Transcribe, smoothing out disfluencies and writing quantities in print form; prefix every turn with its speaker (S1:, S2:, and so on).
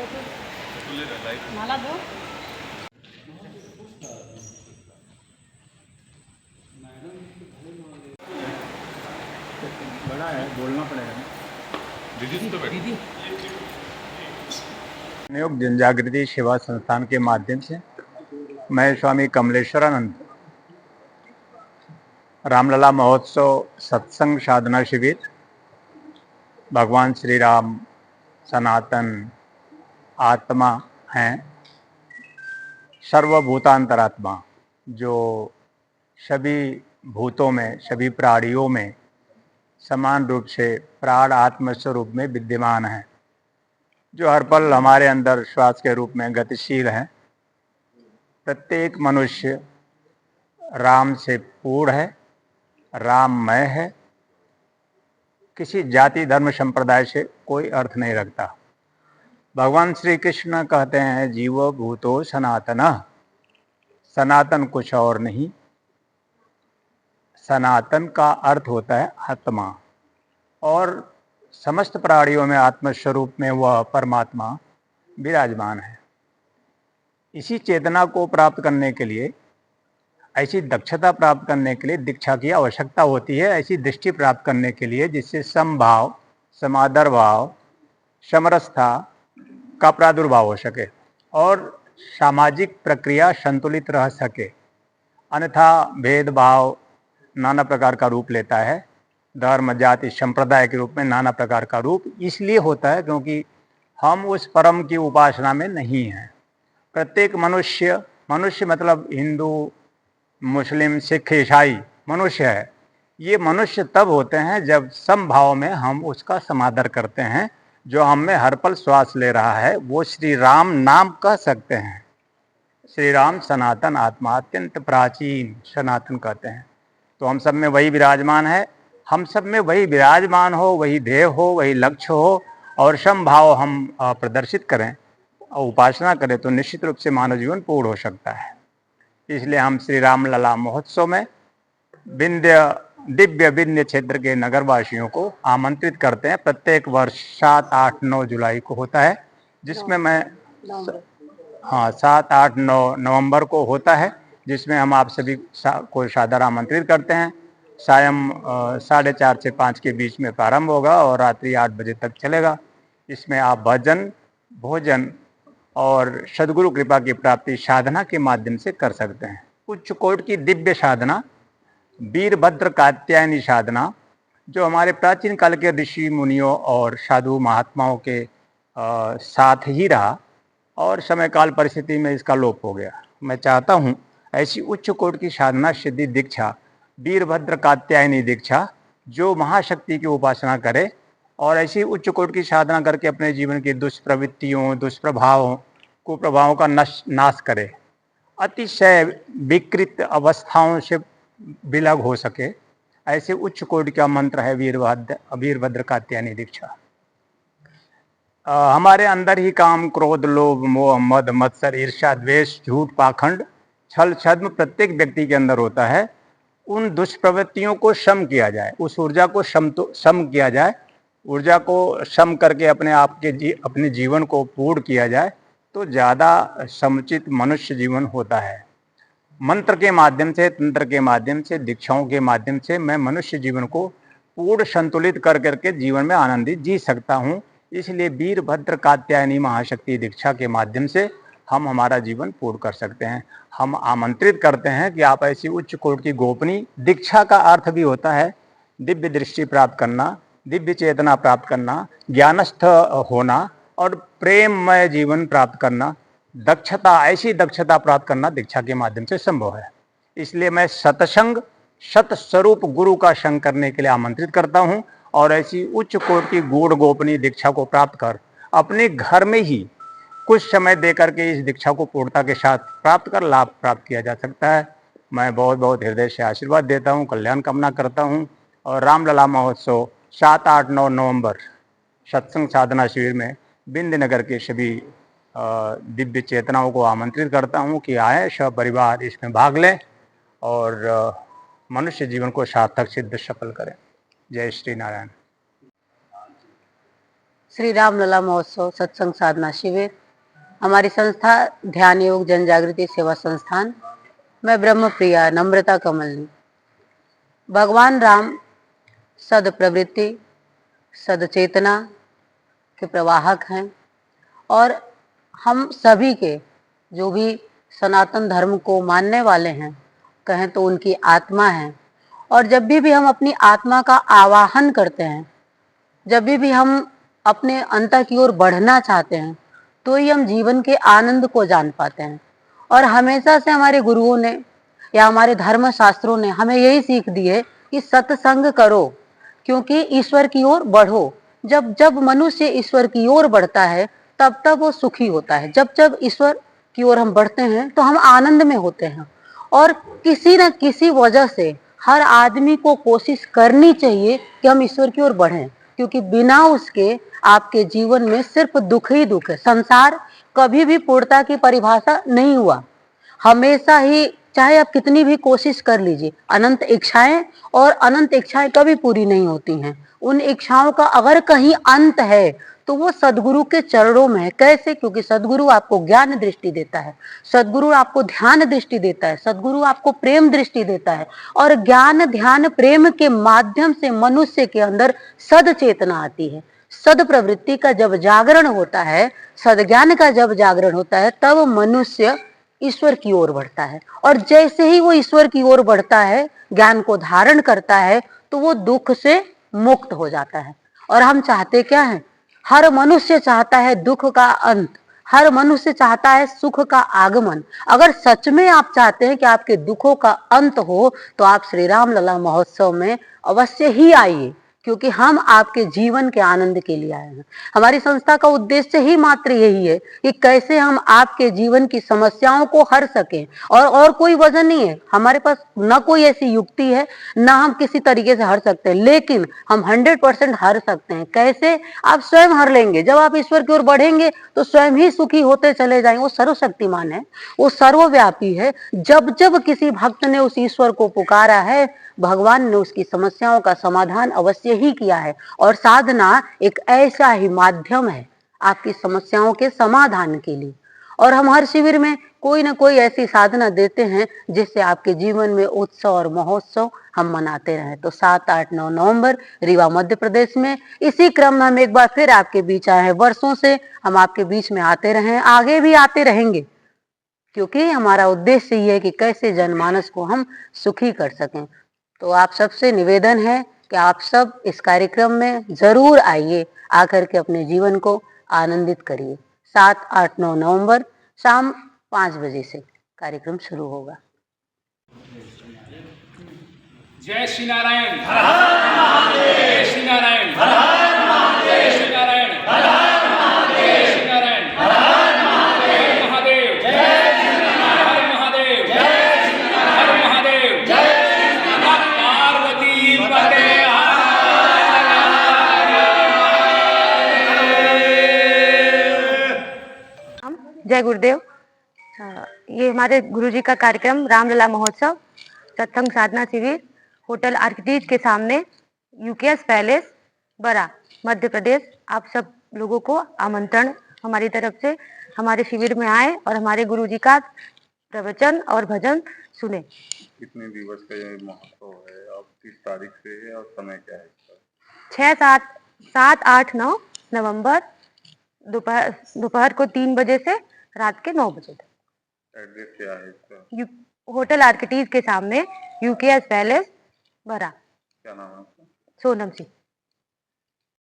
S1: माला दो।
S2: बड़ा है, बोलना पड़ेगा ना।
S1: दीदी
S2: योग जन जागृति सेवा संस्थान के माध्यम से मैं स्वामी कमलेश्वरानंद रामलला महोत्सव सत्संग साधना शिविर भगवान श्री राम सनातन आत्मा हैं, सर्वभूतांतरात्मा जो सभी भूतों में सभी प्राणियों में समान रूप से प्राण आत्म स्वरूप में विद्यमान है, जो हर पल हमारे अंदर श्वास के रूप में गतिशील है। प्रत्येक मनुष्य राम से पूर्ण है, राममय है, किसी जाति धर्म संप्रदाय से कोई अर्थ नहीं रखता। भगवान श्री कृष्ण कहते हैं जीवो भूतो सनातनः, सनातन कुछ और नहीं, सनातन का अर्थ होता है आत्मा, और समस्त प्राणियों में आत्मस्वरूप में वह परमात्मा विराजमान है। इसी चेतना को प्राप्त करने के लिए, ऐसी दक्षता प्राप्त करने के लिए दीक्षा की आवश्यकता होती है। ऐसी दृष्टि प्राप्त करने के लिए जिससे समभाव, समादर भाव, समरसता का प्रादुर्भाव हो सके और सामाजिक प्रक्रिया संतुलित रह सके। अन्यथा भेदभाव नाना प्रकार का रूप लेता है। धर्म जाति संप्रदाय के रूप में नाना प्रकार का रूप इसलिए होता है क्योंकि हम उस परम की उपासना में नहीं हैं। प्रत्येक मनुष्य, मनुष्य मतलब हिंदू मुस्लिम सिख ईसाई मनुष्य है। ये मनुष्य तब होते हैं जब समभाव में हम उसका समादर करते हैं। जो हम में हर पल श्वास ले रहा है वो श्री राम नाम कह सकते हैं। श्री राम सनातन आत्मा, अत्यंत प्राचीन सनातन कहते हैं। तो हम सब में वही विराजमान है। हम सब में वही विराजमान हो, वही ध्येय हो, वही लक्ष्य हो और समभाव हम प्रदर्शित करें और उपासना करें तो निश्चित रूप से मानव जीवन पूर्ण हो सकता है। इसलिए हम श्री रामलला महोत्सव में दिव्य विंध्य क्षेत्र के नगरवासियों को आमंत्रित करते हैं। प्रत्येक वर्ष 7, 8, 9 जुलाई को होता है, जिसमें मैं 7, 8, 9 नवंबर को होता है, जिसमें हम आप सभी को सादर आमंत्रित करते हैं। सायं 4:30 से 5 के बीच में प्रारंभ होगा और रात्रि 8 बजे तक चलेगा। इसमें आप भजन, भोजन और सद्गुरु कृपा की प्राप्ति साधना के माध्यम से कर सकते हैं। उच्च कोटि की दिव्य साधना, वीरभद्र कात्यायनी साधना, जो हमारे प्राचीन काल के ऋषि मुनियों और साधु महात्माओं के साथ ही रहा और समय काल परिस्थिति में इसका लोप हो गया। मैं चाहता हूँ ऐसी उच्च कोटि की साधना सिद्धि दीक्षा, वीरभद्र कात्यायनी दीक्षा, जो महाशक्ति की उपासना करे और ऐसी उच्च कोटि की साधना करके अपने जीवन की दुष्प्रवृत्तियों, दुष्प्रभावों, कुप्रभावों का नाश करे, अतिशय विकृत अवस्थाओं से विलग हो सके। ऐसे उच्च कोटि का मंत्र है वीरभद्र कात्यायनी दीक्षा। हमारे अंदर ही काम, क्रोध, लोभ, मोह, मद, मत्सर, ईर्ष्या, द्वेष, झूठ, पाखंड, छल, छद्म प्रत्येक व्यक्ति के अंदर होता है। उन दुष्प्रवृत्तियों को शम किया जाए, उस ऊर्जा को शम किया जाए, ऊर्जा को शम करके अपने जीवन को पूर्ण किया जाए तो ज़्यादा समुचित मनुष्य जीवन होता है। मंत्र के माध्यम से, तंत्र के माध्यम से, दीक्षाओं के माध्यम से मैं मनुष्य जीवन को पूर्ण संतुलित कर करके जीवन में आनंदित जी सकता हूँ। इसलिए वीरभद्र कात्यायनी महाशक्ति दीक्षा के माध्यम से हम हमारा जीवन पूर्ण कर सकते हैं। हम आमंत्रित करते हैं कि आप ऐसी उच्च कोटि की गोपनीय दीक्षा का अर्थ भी होता है दिव्य दृष्टि प्राप्त करना, दिव्य चेतना प्राप्त करना, ज्ञानस्थ होना और प्रेममय जीवन प्राप्त करना। दक्षता, ऐसी दक्षता प्राप्त करना दीक्षा के माध्यम से संभव है। इसलिए मैं सतसंग, सतस्वरूप गुरु का संग करने के लिए आमंत्रित करता हूँ और ऐसी उच्च कोटि की गूढ़ गोपनीय दीक्षा को प्राप्त कर अपने घर में ही कुछ समय दे करके इस दीक्षा को पूर्णता के साथ प्राप्त कर लाभ प्राप्त किया जा सकता है। मैं बहुत बहुत हृदय से आशीर्वाद देता हूँ, कल्याण कामना करता हूँ। और रामलला महोत्सव 7, 8, 9 नवंबर सत्संग साधना शिविर में बिंद नगर के सभी दिव्य चेतनाओं को आमंत्रित करता हूँ कि आए, सब परिवार इसमें भाग लें और मनुष्य जीवन को सार्थक सिद्ध सफल करें। जय श्री नारायण।
S3: श्री राम लला महोत्सव सत्संग साधना शिविर, हमारी संस्था ध्यान योग जन जागृति सेवा संस्थान। मैं ब्रह्म प्रिया नम्रता कमलनी। भगवान राम सद प्रवृत्ति सद चेतना के प्रवाहक हैं और हम सभी के जो भी सनातन धर्म को मानने वाले हैं, कहें तो उनकी आत्मा है। और जब भी हम अपनी आत्मा का आवाहन करते हैं, जब भी हम अपने अंत की ओर बढ़ना चाहते हैं, तो ही हम जीवन के आनंद को जान पाते हैं। और हमेशा से हमारे गुरुओं ने या हमारे धर्म शास्त्रों ने हमें यही सीख दी है कि सत्संग करो, क्योंकि ईश्वर की ओर बढ़ो। जब जब मनुष्य ईश्वर की ओर बढ़ता है तब तब वो सुखी होता है। जब जब ईश्वर की ओर हम बढ़ते हैं तो हम आनंद में होते हैं। और किसी न किसी वजह से हर आदमी को कोशिश करनी चाहिए कि हम ईश्वर की ओर बढ़ें, क्योंकि बिना उसके आपके जीवन में सिर्फ दुख ही दुख है। संसार कभी भी पूर्णता की परिभाषा नहीं हुआ, हमेशा ही चाहे आप कितनी भी कोशिश कर लीजिए, अनंत इच्छाएं, और अनंत इच्छाएं कभी पूरी नहीं होती हैं। उन इच्छाओं का अगर कहीं अंत है तो वो सदगुरु के चरणों में है। कैसे? क्योंकि सदगुरु आपको ज्ञान दृष्टि देता है, सदगुरु आपको ध्यान दृष्टि देता है, सदगुरु आपको प्रेम दृष्टि देता है। और ज्ञान ध्यान प्रेम के माध्यम से मनुष्य के अंदर सद चेतना आती है। सद प्रवृत्ति का जब जागरण होता है, सदज्ञान का जब जागरण होता है, तब मनुष्य ईश्वर की ओर बढ़ता है। और जैसे ही वो ईश्वर की ओर बढ़ता है, ज्ञान को धारण करता है, तो वो दुख से मुक्त हो जाता है। और हम चाहते क्या है? हर मनुष्य चाहता है दुख का अंत, हर मनुष्य चाहता है सुख का आगमन। अगर सच में आप चाहते हैं कि आपके दुखों का अंत हो, तो आप श्री राम लला महोत्सव में अवश्य ही आइए, क्योंकि हम आपके जीवन के आनंद के लिए आए हैं। हमारी संस्था का उद्देश्य ही मात्र यही है कि कैसे हम आपके जीवन की समस्याओं को हर सकें। और कोई वजह नहीं है, हमारे पास न कोई ऐसी युक्ति है, ना हम किसी तरीके से हर सकते हैं, लेकिन हम 100% हर सकते हैं। कैसे? आप स्वयं हर लेंगे। जब आप ईश्वर की ओर बढ़ेंगे तो स्वयं ही सुखी होते चले जाएंगे। वो सर्वशक्तिमान है, वो सर्वव्यापी है। जब जब किसी भक्त ने उस ईश्वर को पुकारा है, भगवान ने उसकी समस्याओं का समाधान अवश्य ही किया है। और साधना एक ऐसा ही माध्यम है आपकी समस्याओं के समाधान के लिए। और हम हर शिविर में कोई ना कोई ऐसी साधना देते हैं जिससे आपके जीवन में उत्सव और महोत्सव हम मनाते रहें। तो 7, 8, 9 नवंबर रीवा मध्य प्रदेश में इसी क्रम में हम एक बार फिर आपके बीच आए हैं। वर्षों से हम आपके बीच में आते रहे, आगे भी आते रहेंगे, क्योंकि हमारा उद्देश्य ये है कि कैसे जनमानस को हम सुखी कर सकें। तो आप सबसे निवेदन है कि आप सब इस कार्यक्रम में जरूर आइए, आकर के अपने जीवन को आनंदित करिए। 7, 8, 9 नवंबर शाम 5 बजे से कार्यक्रम शुरू होगा।
S4: जय श्री नारायण, जय श्री नारायण, जय श्री नारायण, जय श्री नारायण, हर महादेव, हर महादेव, हर महादेव, पार्वती पते।
S5: जय गुरुदेव। ये हमारे गुरुजी का कार्यक्रम रामलला महोत्सव सत्संग साधना शिविर होटल आर्किटेक्ट के सामने यूकेएस पैलेस बरा मध्य प्रदेश। आप सब लोगों को आमंत्रण हमारी तरफ से, हमारे शिविर में आए और हमारे गुरुजी का प्रवचन और भजन सुने।
S6: कितने दिवस का ये महोत्सव है? अब किस तारीख से है और समय क्या है इसका?
S5: 6, 7, 8, 9 नवंबर दोपहर को 3 बजे से रात के 9 बजे तक।
S6: एड्रेस क्या है इसका?
S5: होटल आर्किटेक्ट के सामने यूकेएस पैलेस बरा।
S6: क्या नाम है आपका?
S5: सोनम सिंह।